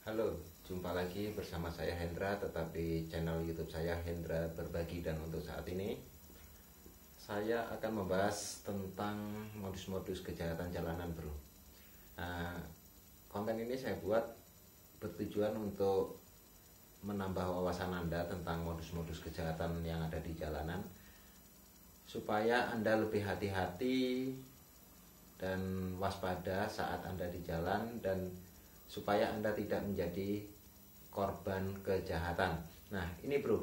Halo, jumpa lagi bersama saya Hendra, tetap di channel YouTube saya Hendra Berbagi. Dan untuk saat ini saya akan membahas tentang modus-modus kejahatan jalanan, bro. Nah, konten ini saya buat bertujuan untuk menambah wawasan Anda tentang modus-modus kejahatan yang ada di jalanan, supaya Anda lebih hati-hati dan waspada saat Anda di jalan, dan supaya Anda tidak menjadi korban kejahatan. Nah, ini bro,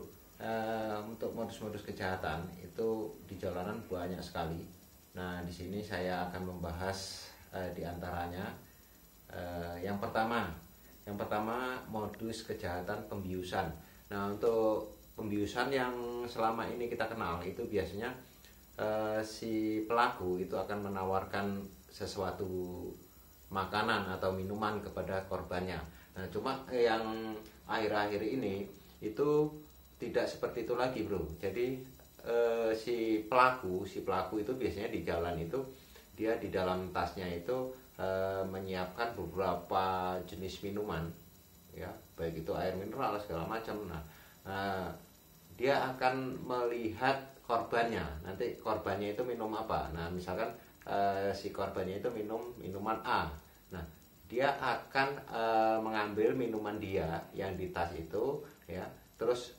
untuk modus-modus kejahatan itu di jalanan banyak sekali. Nah, di sini saya akan membahas di antaranya. Yang pertama modus kejahatan pembiusan. Nah, untuk pembiusan yang selama ini kita kenal itu biasanya si pelaku itu akan menawarkan sesuatu makanan atau minuman kepada korbannya. Nah, cuma yang akhir-akhir ini itu tidak seperti itu lagi, bro. Jadi si pelaku itu biasanya di jalan itu dia di dalam tasnya itu menyiapkan beberapa jenis minuman, ya, baik itu air mineral segala macam. Nah, dia akan melihat korbannya. Nanti korbannya itu minum apa? Nah, misalkan si korbannya itu minum minuman A. Nah, dia akan mengambil minuman dia yang di tas itu, ya. Terus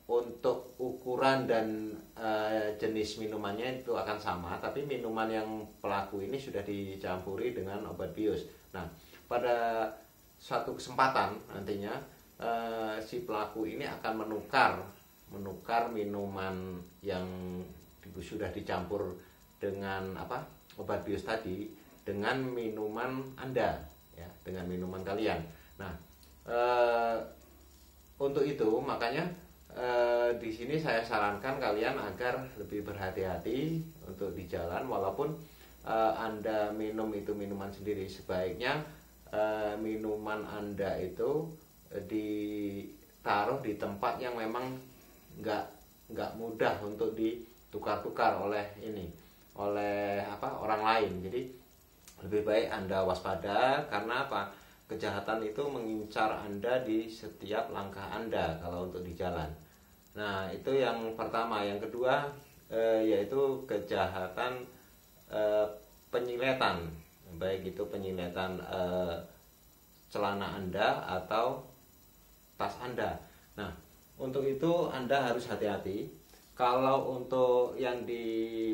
untuk ukuran dan jenis minumannya itu akan sama, tapi minuman yang pelaku ini sudah dicampuri dengan obat bius. Nah, pada suatu kesempatan nantinya si pelaku ini akan menukar minuman yang sudah dicampur dengan obat bius tadi dengan minuman Anda, ya, dengan minuman kalian. Nah, untuk itu makanya di sini saya sarankan kalian agar lebih berhati-hati untuk di jalan. Walaupun Anda minum itu minuman sendiri, sebaiknya minuman Anda itu ditaruh di tempat yang memang nggak mudah untuk ditukar-tukar oleh orang lain. Jadi lebih baik Anda waspada, karena apa? Kejahatan itu mengincar Anda di setiap langkah Anda kalau untuk di jalan. Nah, itu yang pertama. Yang kedua yaitu kejahatan penyiletan, baik itu penyiletan celana Anda atau tas Anda. Nah, untuk itu Anda harus hati-hati. Kalau untuk yang di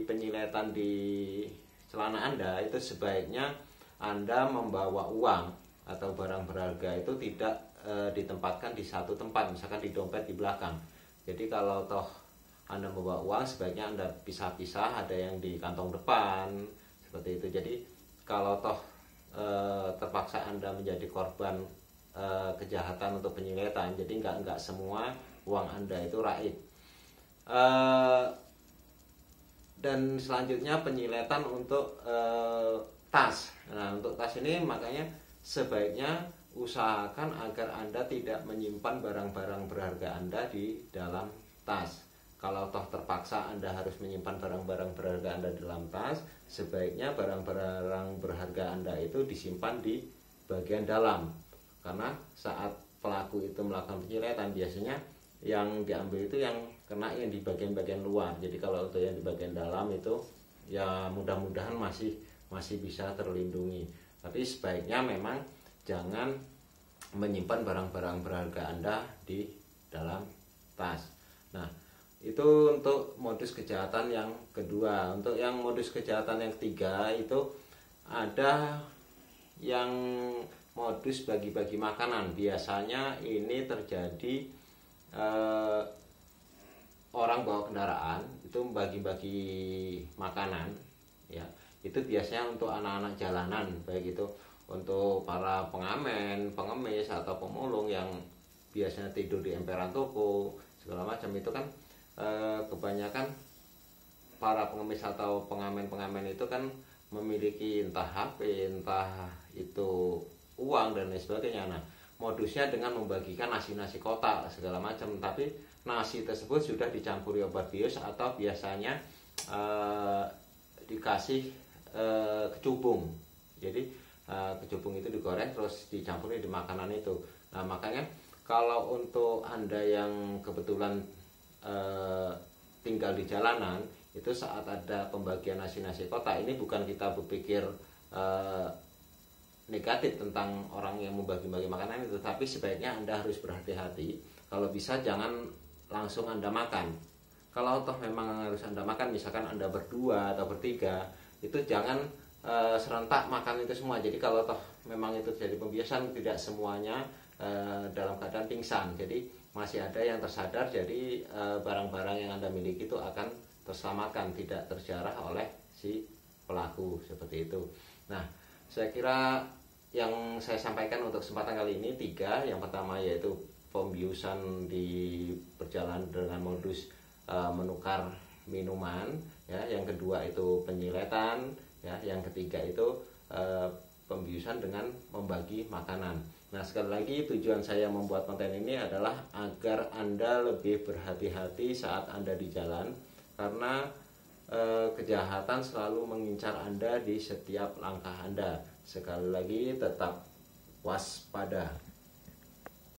penyiletan di celana Anda itu sebaiknya Anda membawa uang atau barang berharga itu tidak ditempatkan di satu tempat, misalkan di dompet di belakang. Jadi kalau toh Anda membawa uang, sebaiknya Anda pisah-pisah, ada yang di kantong depan seperti itu. Jadi kalau toh terpaksa Anda menjadi korban kejahatan untuk penyiletan, jadi nggak semua uang Anda itu raib. Dan selanjutnya penyiletan untuk tas. Nah, untuk tas ini makanya sebaiknya usahakan agar Anda tidak menyimpan barang-barang berharga Anda di dalam tas. Kalau toh terpaksa Anda harus menyimpan barang-barang berharga Anda di dalam tas, sebaiknya barang-barang berharga Anda itu disimpan di bagian dalam. Karena saat pelaku itu melakukan penyiletan, biasanya yang diambil itu yang kena yang di bagian-bagian luar. Jadi kalau untuk yang di bagian dalam itu ya mudah-mudahan masih bisa terlindungi. Tapi sebaiknya memang jangan menyimpan barang-barang berharga Anda di dalam tas. Nah, itu untuk modus kejahatan yang kedua. Untuk yang modus kejahatan yang ketiga itu ada yang modus bagi-bagi makanan. Biasanya ini terjadi orang bawa kendaraan itu bagi-bagi makanan, ya. Itu biasanya untuk anak-anak jalanan, baik itu untuk para pengamen, pengemis atau pemulung yang biasanya tidur di emperan toko segala macam. Itu kan kebanyakan para pengemis atau pengamen itu kan memiliki entah HP, entah itu uang dan lain sebagainya. Nah, modusnya dengan membagikan nasi kotak segala macam, tapi nasi tersebut sudah dicampuri obat bius atau biasanya dikasih kecubung. Jadi kecubung itu digoreng terus dicampurin di makanan itu. Nah makanya kalau untuk Anda yang kebetulan tinggal di jalanan, itu saat ada pembagian nasi kotak, ini bukan kita berpikir negatif tentang orang yang membagi-bagi makanan itu, tapi sebaiknya Anda harus berhati-hati. Kalau bisa jangan langsung Anda makan. Kalau toh memang harus Anda makan, misalkan Anda berdua atau bertiga, itu jangan serentak makan itu semua. Jadi kalau toh memang itu jadi pembiasan, tidak semuanya dalam keadaan pingsan. Jadi masih ada yang tersadar, jadi barang-barang yang Anda miliki itu akan terselamatkan, tidak terjarah oleh si pelaku, seperti itu. Nah, saya kira yang saya sampaikan untuk kesempatan kali ini 3. Yang pertama yaitu pembiusan di perjalanan dengan modus menukar minuman, ya. Yang kedua itu penyiletan, ya. Yang ketiga itu pembiusan dengan membagi makanan. Nah sekali lagi tujuan saya membuat konten ini adalah agar Anda lebih berhati-hati saat Anda di jalan, karena kejahatan selalu mengincar Anda di setiap langkah Anda. Sekali lagi tetap waspada.